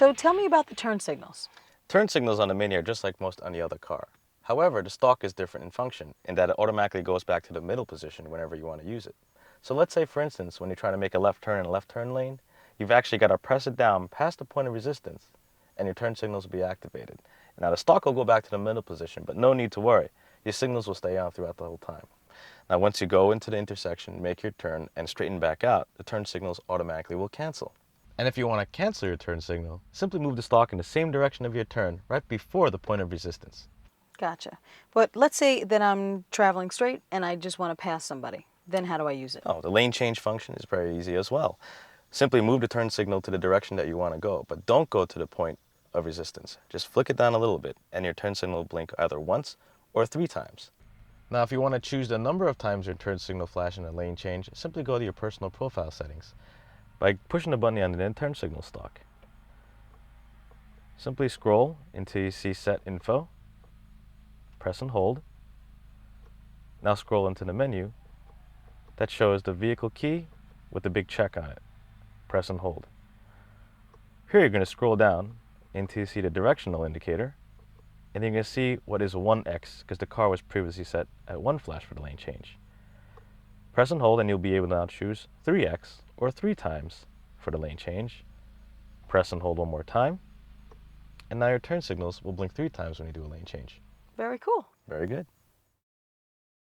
So tell me about the turn signals. Turn signals on the Mini are just like most any other car. However, the stalk is different in function in that it automatically goes back to the middle position whenever you want to use it. So let's say, for instance, when you're trying to make a left turn in a left turn lane, you've actually got to press it down past the point of resistance and your turn signals will be activated. Now the stalk will go back to the middle position, but no need to worry. Your signals will stay on throughout the whole time. Now once you go into the intersection, make your turn, and straighten back out, the turn signals automatically will cancel. And if you want to cancel your turn signal, simply move the stalk in the same direction of your turn right before the point of resistance. Gotcha. But let's say that I'm traveling straight and I just want to pass somebody. Then how do I use it? Oh, the lane change function is very easy as well. Simply move the turn signal to the direction that you want to go, but don't go to the point of resistance. Just flick it down a little bit and your turn signal will blink either once or 3 times. Now if you want to choose the number of times your turn signal flash in a lane change, simply go to your personal profile settings by pushing the button on the turn signal stalk. Simply scroll until you see Set Info, press and hold. Now scroll into the menu that shows the vehicle key with the big check on it. Press and hold. Here you're going to scroll down until you see the directional indicator, and you're going to see what is 1x because the car was previously set at 1 flash for the lane change. Press and hold and you'll be able to now choose 3x or 3 times for the lane change. Press and hold one more time, and now your turn signals will blink 3 times when you do a lane change. Very cool. Very good.